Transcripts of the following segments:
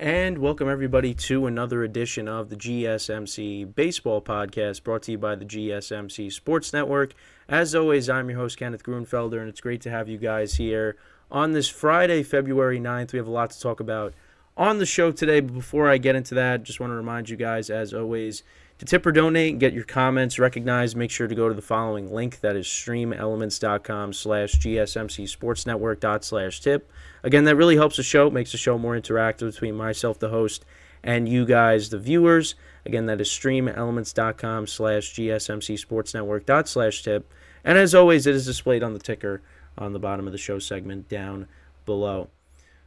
And welcome everybody to another edition of the GSMC Baseball Podcast brought to you by the GSMC Sports Network. As always, I'm your host, Kenneth, and it's great to have you guys here on this Friday, February 9th. We have a lot to talk about on the show today, but before I get into that, just want to remind you guys, as always, to tip or donate and get your comments recognized, make sure to go to the following link. That is streamelements.com/gsmcsportsnetwork./tip. Again, that really helps the show, makes the show more interactive between myself, the host, and you guys, the viewers. Again, that is streamelements.com/gsmcsportsnetwork./tip. And as always, it is displayed on the ticker on the bottom of the show segment down below.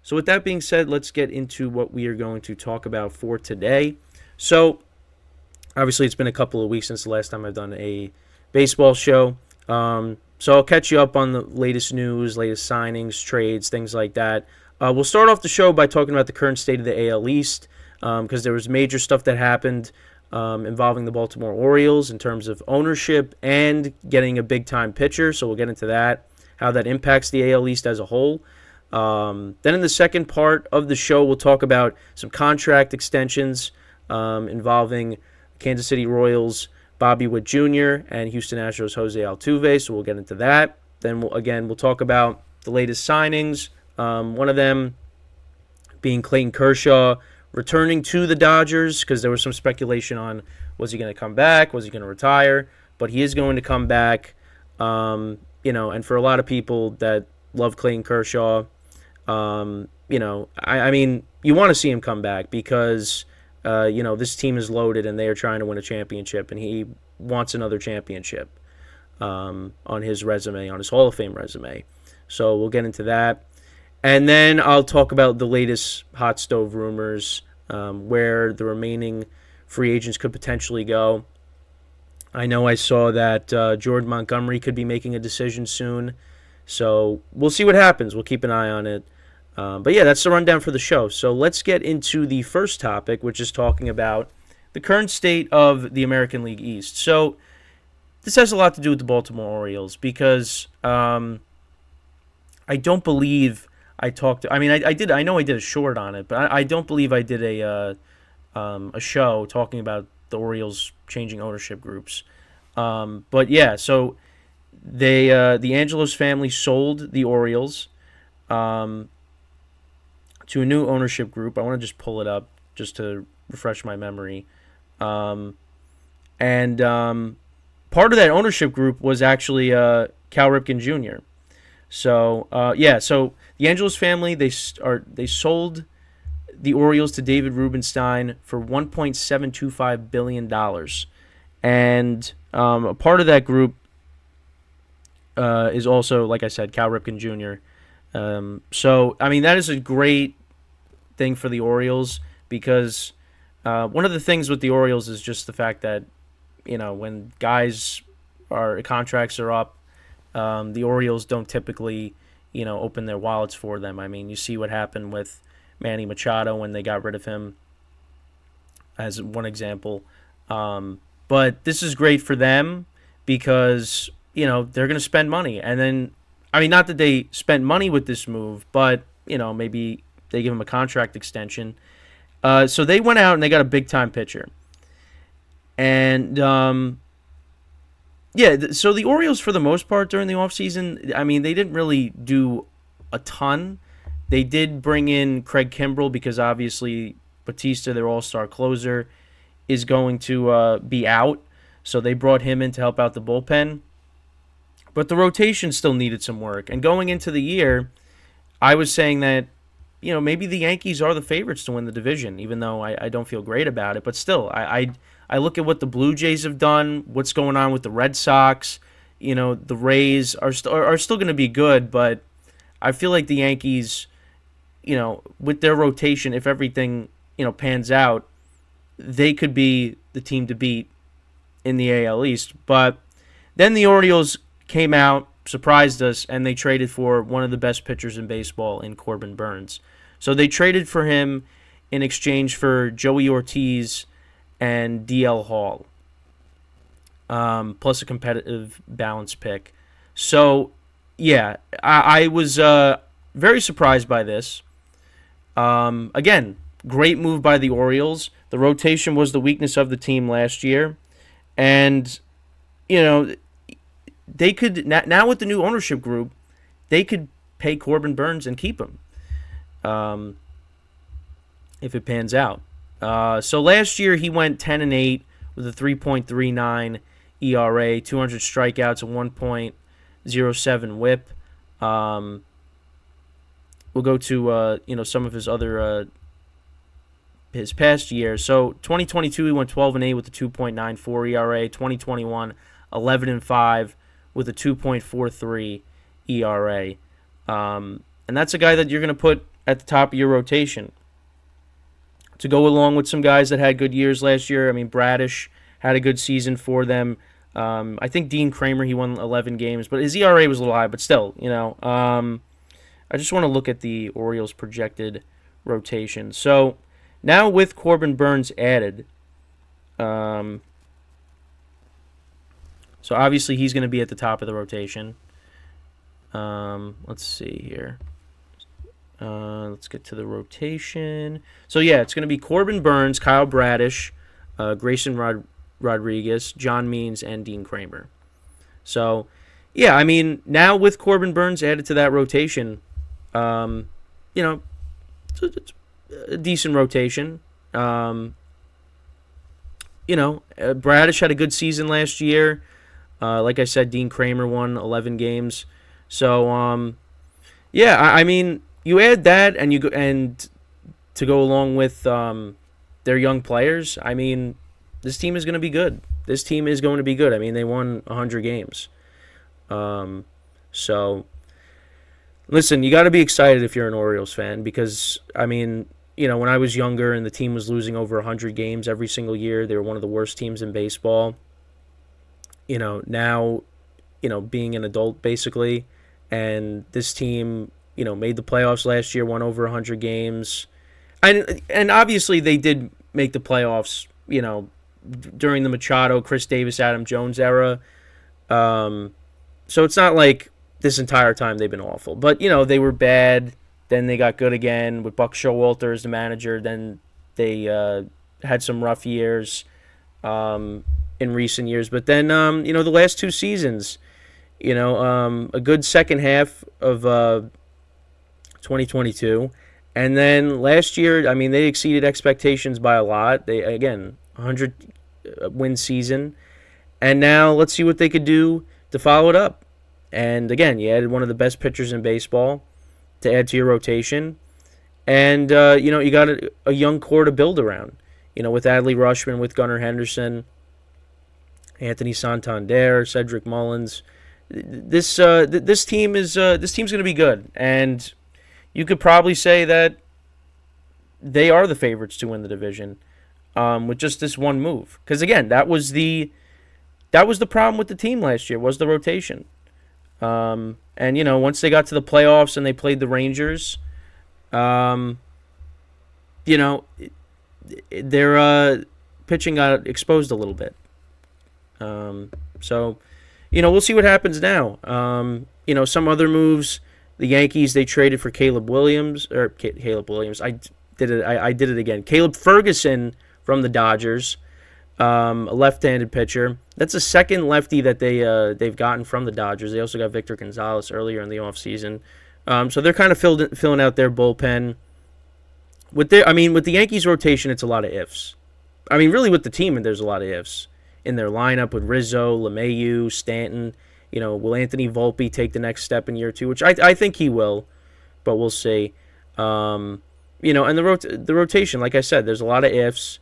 So with that being said, let's get into what we are going to talk about for today. So obviously, it's been a couple of weeks since the last time I've done a baseball show. So I'll catch you up on the latest news, latest signings, trades, things like that. We'll start off the show by talking about the current state of the AL East because there was major stuff that happened involving the Baltimore Orioles in terms of ownership and getting a big-time pitcher. So we'll get into that, how that impacts the AL East as a whole. Then in the second part of the show, we'll talk about some contract extensions involving Kansas City Royals Bobby Witt Jr. and Houston Astros Jose Altuve, so we'll get into that. Then we'll talk about the latest signings. One of them being Clayton Kershaw returning to the Dodgers because there was some speculation on was he going to come back, was he going to retire, but he is going to come back. And for a lot of people that love Clayton Kershaw, I mean, you want to see him come back because this team is loaded and they are trying to win a championship, and he wants another championship on his resume, on his Hall of Fame resume. So we'll get into that. And then I'll talk about the latest hot stove rumors, where the remaining free agents could potentially go. I know I saw that Jordan Montgomery could be making a decision soon. So we'll see what happens. We'll keep an eye on it. But yeah, that's the rundown for the show. So let's get into the first topic, which is talking about the current state of the American League East. So this has a lot to do with the Baltimore Orioles because I don't believe I talked. I did. I know I did a short on it, but I don't believe I did a show talking about the Orioles changing ownership groups. But yeah, so the Angelos family sold the Orioles to a new ownership group. I want to just pull it up just to refresh my memory. Part of that ownership group was actually Cal Ripken Jr. So so the Angelos family they sold the Orioles to David Rubenstein for $1.725 billion, and a part of that group is also, like I said, Cal Ripken Jr. That is a great thing for the Orioles because one of the things with the Orioles is just the fact that, when guys' contracts are up, the Orioles don't typically, open their wallets for them. I mean, you see what happened with Manny Machado when they got rid of him as one example. But this is great for them because, they're going to spend money. And then, not that they spent money with this move, but, maybe they give him a contract extension. So they went out and they got a big-time pitcher. And, so the Orioles, for the most part, during the offseason, they didn't really do a ton. They did bring in Craig Kimbrell because, obviously, Batista, their all-star closer, is going to be out. So they brought him in to help out the bullpen. But the rotation still needed some work. And going into the year, I was saying that, maybe the Yankees are the favorites to win the division, even though I don't feel great about it. But still, I look at what the Blue Jays have done, what's going on with the Red Sox. The Rays are still going to be good, but I feel like the Yankees, with their rotation, if everything, pans out, they could be the team to beat in the AL East. But then the Orioles came out, surprised us, and they traded for one of the best pitchers in baseball in Corbin Burnes. So they traded for him in exchange for Joey Ortiz and DL Hall, plus a competitive balance pick. So, yeah, I was very surprised by this. Again, Great move by the Orioles. The rotation was the weakness of the team last year. And, you know, they could, now with the new ownership group, they could pay Corbin Burnes and keep him if it pans out. So last year he went 10-8 with a 3.39 ERA, 200 strikeouts, a 1.07 WHIP. We'll go to some of his other his past years. So 2022 he went 12-8 with a 2.94 ERA. 2021 11-5 with a 2.43 ERA. And that's a guy that you're going to put at the top of your rotation to go along with some guys that had good years last year. I mean, Bradish had a good season for them. I think Dean Kramer, he won 11 games, but his ERA was a little high, but still, I just want to look at the Orioles' projected rotation. So now with Corbin Burnes added, so obviously he's going to be at the top of the rotation. Let's see here. Let's get to the rotation. So yeah, it's going to be Corbin Burnes, Kyle Bradish, Grayson Rodriguez, John Means, and Dean Kramer. So yeah, I mean, now with Corbin Burnes added to that rotation, it's a decent rotation. Bradish had a good season last year. Like I said, Dean Kramer won 11 games. So, I mean, you add that and to go along with their young players. I mean, this team is going to be good. I mean, they won 100 games. So, listen, you got to be excited if you're an Orioles fan because, I mean, when I was younger and the team was losing over 100 games every single year, they were one of the worst teams in baseball. Now, being an adult basically, and this team, made the playoffs last year, won over 100 games. And obviously they did make the playoffs, during the Machado, Chris Davis, Adam Jones era. So it's not like this entire time they've been awful. But, they were bad. Then they got good again with Buck Showalter as the manager. Then they had some rough years in recent years. But then, the last two seasons, a good second half of 2022. And then last year, I mean, they exceeded expectations by a lot. They, again, 100-win season. And now let's see what they could do to follow it up. And, again, you added one of the best pitchers in baseball to add to your rotation. And, you got a young core to build around. With Adley Rutschman, with Gunnar Henderson, Anthony Santander, Cedric Mullins. This team's going to be good. And you could probably say that they are the favorites to win the division with just this one move. Because, again, that was the problem with the team last year, was the rotation. And, once they got to the playoffs and they played the Rangers, their pitching got exposed a little bit. So, we'll see what happens now. Some other moves. The Yankees, they traded for Caleb Williams. I did it again. Caleb Ferguson from the Dodgers, a left-handed pitcher. That's the second lefty that they've gotten from the Dodgers. They also got Victor Gonzalez earlier in the offseason. So they're kind of filling out their bullpen. With the Yankees rotation, it's a lot of ifs. I mean, really with the team, there's a lot of ifs. In their lineup with Rizzo, LeMahieu, Stanton. Will Anthony Volpe take the next step in year two? Which I think he will, but we'll see. And the rotation, like I said, there's a lot of ifs.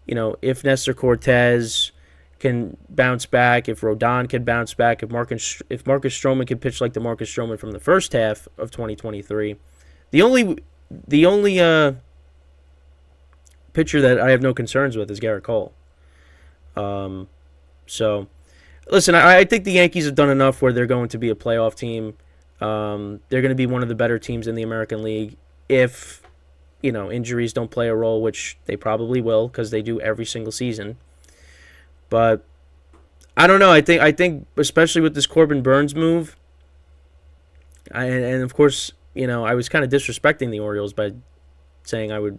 If Nestor Cortez can bounce back, if Rodon can bounce back, if Marcus Stroman can pitch like the Marcus Stroman from the first half of 2023. The only pitcher that I have no concerns with is Garrett Cole. So, listen, I think the Yankees have done enough where they're going to be a playoff team. They're going to be one of the better teams in the American League if, injuries don't play a role, which they probably will because they do every single season. But I don't know. I think especially with this Corbin Burnes move, and of course, I was kind of disrespecting the Orioles by saying I would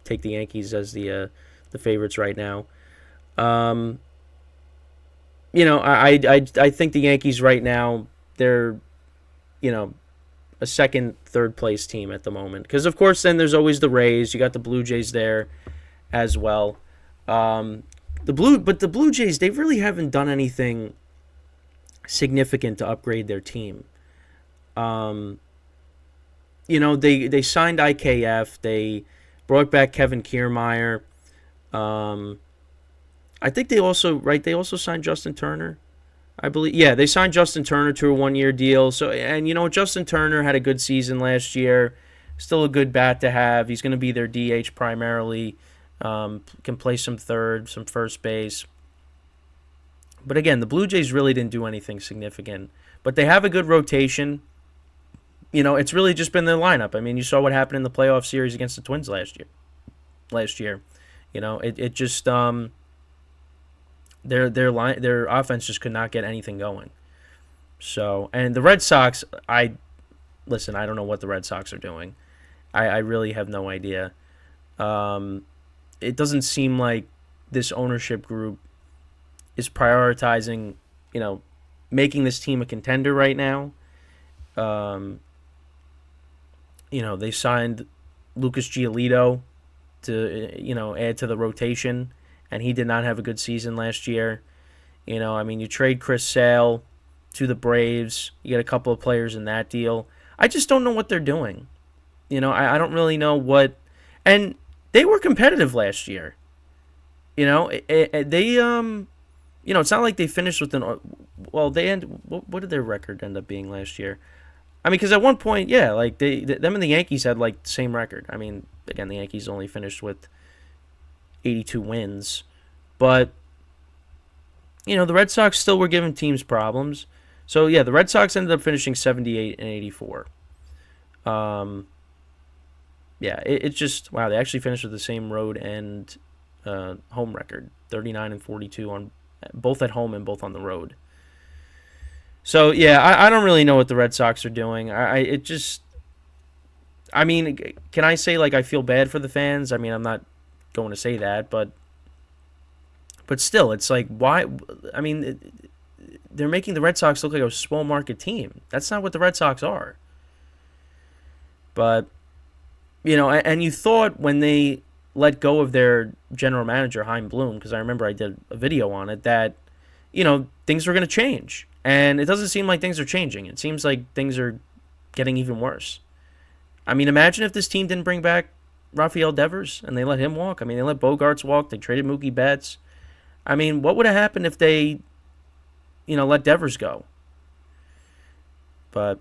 take the Yankees as the favorites right now. Um, I think the Yankees right now, they're, you know, a second, third place team at the moment. Because of course, then there's always the Rays. You got the Blue Jays there as well. Um, the Blue Jays, they really haven't done anything significant to upgrade their team. Um, they signed IKF. They brought back Kevin Kiermaier. Um, I think they also signed Justin Turner. I believe, yeah, they signed Justin Turner to a 1-year deal. So, and Justin Turner had a good season last year. Still a good bat to have. He's going to be their DH primarily. Can play some third, some first base. But again, the Blue Jays really didn't do anything significant. But they have a good rotation. It's really just been their lineup. I mean, you saw what happened in the playoff series against the Twins last year. It just their offense just could not get anything going. So, and the Red Sox, I don't know what the Red Sox are doing. I really have no idea. It doesn't seem like this ownership group is prioritizing, making this team a contender right now. They signed Lucas Giolito to, add to the rotation, and he did not have a good season last year. You trade Chris Sale to the Braves. You get a couple of players in that deal. I just don't know what they're doing. I don't really know what. And they were competitive last year. It's not like they finished with an. Well, what did their record end up being last year? I mean, because at one point, yeah, like them and the Yankees had like the same record. I mean, again, the Yankees only finished with 82 wins, but the Red Sox still were giving teams problems. So yeah, the Red Sox ended up finishing 78 and 84. It's just wow. They actually finished with the same road and home record, 39 and 42 on both at home and both on the road. So yeah, I don't really know what the Red Sox are doing. Can I say like I feel bad for the fans? I mean, I'm not going to say that, but still, it's like why? I mean, they're making the Red Sox look like a small market team. That's not what the Red Sox are. But and you thought when they let go of their general manager Chaim Bloom, because I remember I did a video on it, that things were going to change. And it doesn't seem like things are changing. It seems like things are getting even worse. I mean, imagine if this team didn't bring back Rafael Devers and they let him walk. I mean, they let Bogarts walk. They traded Mookie Betts. I mean, what would have happened if they, let Devers go? But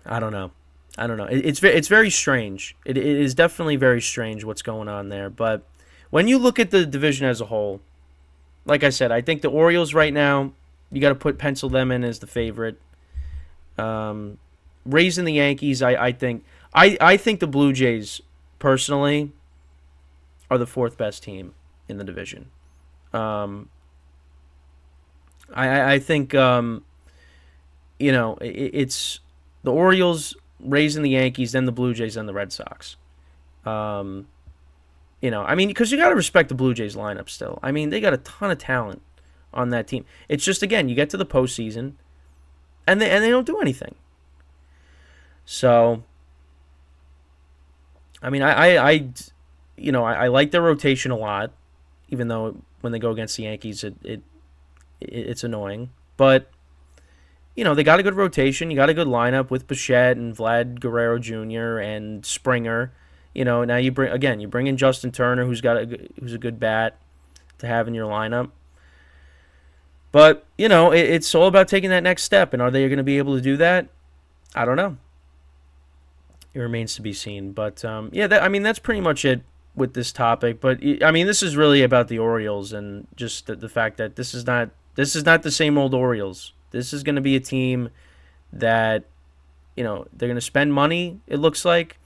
I don't know. It's very strange. It is definitely very strange what's going on there. But when you look at the division as a whole, like I said, I think the Orioles right now, you got to pencil them in as the favorite. Raising the Yankees, I think the Blue Jays personally are the fourth best team in the division. I think it's the Orioles, raising the Yankees, then the Blue Jays, then the Red Sox. Because you got to respect the Blue Jays lineup still. I mean, they got a ton of talent on that team. It's just, again, you get to the postseason, and they don't do anything. So, I mean, I like their rotation a lot, even though when they go against the Yankees, it's annoying. But they got a good rotation. You got a good lineup with Bichette and Vlad Guerrero Jr. and Springer. Now you bring in Justin Turner, who's a good bat to have in your lineup. But it's all about taking that next step, and are they going to be able to do that? I don't know. It remains to be seen. But that's pretty much it with this topic. But I mean, this is really about the Orioles and just the fact that this is not the same old Orioles. This is going to be a team that they're going to spend money. It looks like.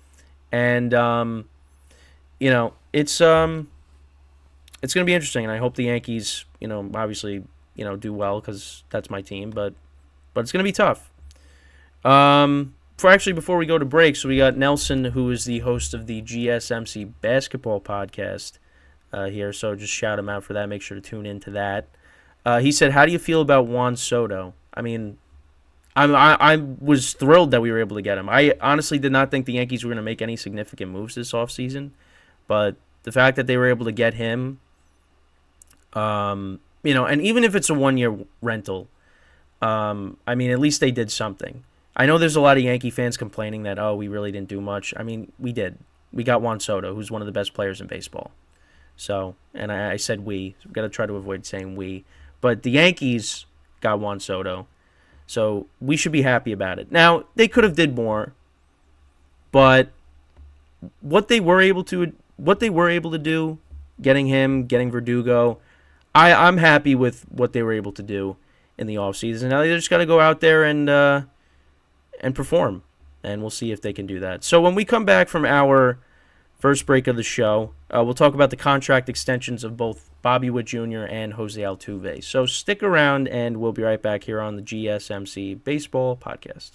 And, it's going to be interesting, and I hope the Yankees, obviously, do well because that's my team, but it's going to be tough. before we go to break, so we got Nelson, who is the host of the GSMC basketball podcast here. So just shout him out for that. Make sure to tune into that. He said, "How do you feel about Juan Soto?" I mean, I was thrilled that we were able to get him. I honestly did not think the Yankees were going to make any significant moves this offseason, but the fact that they were able to get him, and even if it's a 1-year rental, I mean, at least they did something. I know there's a lot of Yankee fans complaining that, we really didn't do much. I mean, we did. We got Juan Soto, who's one of the best players in baseball. So, and I said we. So we've got to try to avoid saying we. But the Yankees got Juan Soto. So we should be happy about it. Now, they could have did more. But what they were able to do, getting him, getting Verdugo, I'm happy with what they were able to do in the offseason. Now they just got to go out there and perform, and we'll see if they can do that. So when we come back from our first break of the show, we'll talk about the contract extensions of both Bobby Witt Jr. and Jose Altuve. So stick around, and we'll be right back here on the GSMC Baseball Podcast.